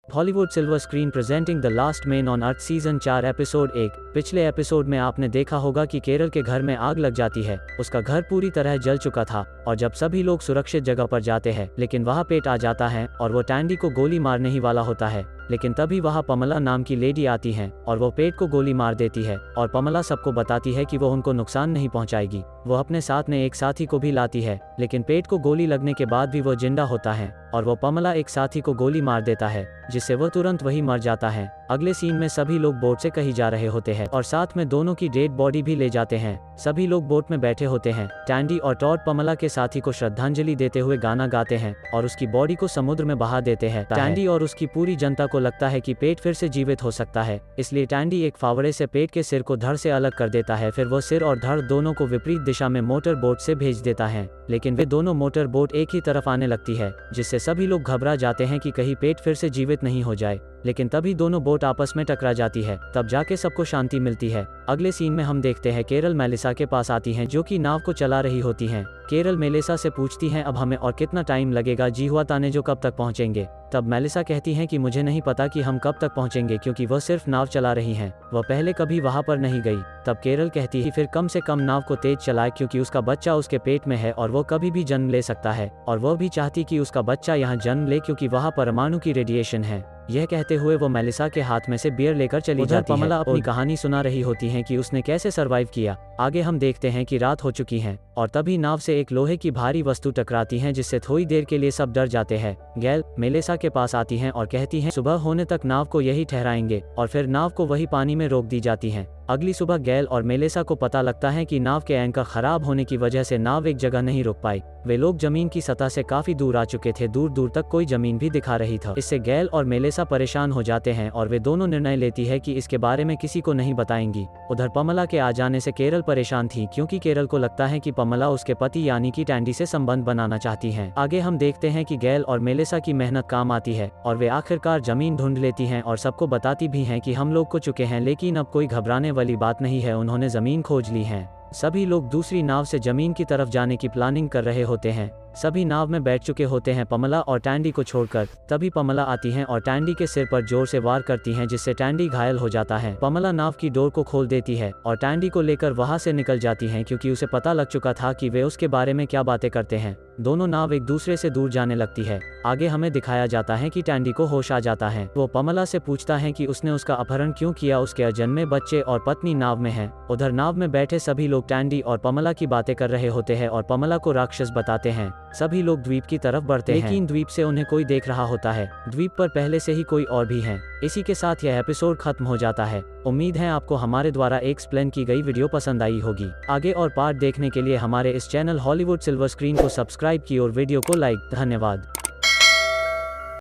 Hollywood silver screen presenting the last man on earth season 4 episode 1। पिछले episode में आपने देखा होगा कि केरल के घर में आग लग जाती है। उसका घर पूरी तरह जल चुका था और जब सभी लोग सुरक्षित जगह पर जाते हैं लेकिन वहाँ पेट आ जाता है और वो टैंडी को गोली मारने ही वाला होता है। लेकिन तभी वहाँ पमला नाम की लेडी आती है और वो पेट को गोली मार देती है और पमला सबको बताती है कि वो उनको नुकसान नहीं पहुँचाएगी। वो अपने साथ में एक साथी को भी लाती है लेकिन पेट को गोली लगने के बाद भी वो जिंदा होता है और वो पमला एक साथी को गोली मार देता है जिससे वो तुरंत वही मर जाता है। अगले सीन में सभी लोग बोट से कहीं जा रहे होते हैं और साथ में दोनों की डेड बॉडी भी ले जाते हैं। सभी लोग बोट में बैठे होते हैं। टैंडी और टॉड पमला के साथी को श्रद्धांजलि देते हुए गाना गाते हैं और उसकी बॉडी को समुद्र में बहा देते हैं। टैंडी और उसकी पूरी जनता को लगता है कि पेट फिर से जीवित हो सकता है, इसलिए टैंडी एक फावड़े से पेट के सिर को धड़ से अलग कर देता है। फिर वो सिर और धड़ दोनों को विपरीत दिशा में मोटर बोट से भेज देता है, लेकिन वे दोनों मोटर बोट एक ही तरफ आने लगती है जिससे सभी लोग घबरा जाते हैं कि कहीं पेट फिर से जीवित नहीं हो जाए। लेकिन तभी दोनों बोट आपस में टकरा जाती है, तब जाके सबको शांति मिलती है। अगले सीन में हम देखते हैं केरल मेलिसा के पास आती हैं जो कि नाव को चला रही होती हैं। केरल मेलिसा से पूछती हैं अब हमें और कितना टाइम लगेगा जी हुआ ताने जो कब तक पहुंचेंगे। तब मेलिसा कहती हैं कि मुझे नहीं पता कि हम कब तक पहुंचेंगे क्योंकि वह सिर्फ नाव चला रही हैं, वह पहले कभी वहां पर नहीं गई। तब केरल कहती है फिर कम से कम नाव को तेज चलाए क्योंकि उसका बच्चा उसके पेट में है और वो कभी भी जन्म ले सकता है और वह भी चाहती कि उसका बच्चा यहाँ जन्म ले क्योंकि वहाँ परमाणु की रेडिएशन है। यह कहते हुए वो मेलिसा के हाथ में से बियर लेकर चली जाती है। पमला अपनी कहानी सुना रही होती हैं कि उसने कैसे सरवाइव किया। आगे हम देखते हैं कि रात हो चुकी है और तभी नाव से एक लोहे की भारी वस्तु टकराती है जिससे थोड़ी देर के लिए सब डर जाते हैं। गैल मेलिसा के पास आती हैं और कहती हैं सुबह होने तक नाव को यही ठहराएंगे और फिर नाव को वही पानी में रोक दी जाती है। अगली सुबह गैल और मेलिसा को पता लगता है कि नाव के एंकर खराब होने की वजह से नाव एक जगह नहीं रुक पाई। वे लोग जमीन की सतह से काफी दूर आ चुके थे, दूर दूर तक कोई जमीन भी दिखा रही था। इससे गैल और मेलिसा परेशान हो जाते हैं और वे दोनों निर्णय लेती है कि इसके बारे में किसी को नहीं बताएंगी। उधर पमला के आ जाने से केरल परेशान थी क्योंकि केरल को लगता है कि पमला उसके पति यानी कि टैंडी से संबंध बनाना चाहती है। आगे हम देखते हैं कि गैल और मेलिसा की मेहनत काम आती है और वे आखिरकार जमीन ढूंढ लेती हैं और सबको बताती भी हैं कि हम लोग को चुके हैं, लेकिन अब कोई घबराने वाली बात नहीं है, उन्होंने जमीन खोज ली है। सभी लोग दूसरी नाव से जमीन की तरफ जाने की प्लानिंग कर रहे होते हैं। सभी नाव में बैठ चुके होते हैं पमला और टैंडी को छोड़कर। तभी पमला आती हैं और टैंडी के सिर पर जोर से वार करती हैं जिससे टैंडी घायल हो जाता है। पमला नाव की डोर को खोल देती है और टैंडी को लेकर वहां से निकल जाती हैं क्योंकि उसे पता लग चुका था कि वे उसके बारे में क्या बातें करते हैं। दोनों नाव एक दूसरे से दूर जाने लगती है। आगे हमें दिखाया जाता है कि टैंडी को होश आ जाता है। वो पमला से पूछता है कि उसने उसका अपहरण क्यों किया, उसके अजन्मे बच्चे और पत्नी नाव में हैं। उधर नाव में बैठे सभी लोग टैंडी और पमला की बातें कर रहे होते हैं और पमला को राक्षस बताते हैं। सभी लोग द्वीप की तरफ बढ़ते हैं लेकिन द्वीप से उन्हें कोई देख रहा होता है। द्वीप पर पहले से ही कोई और भी है। इसी के साथ यह एपिसोड खत्म हो जाता है। उम्मीद है आपको हमारे द्वारा एक्सप्लेन की गई वीडियो पसंद आई होगी। आगे और पार्ट देखने के लिए हमारे इस चैनल हॉलीवुड सिल्वर स्क्रीन को सब्सक्राइब की और वीडियो को लाइक। धन्यवाद।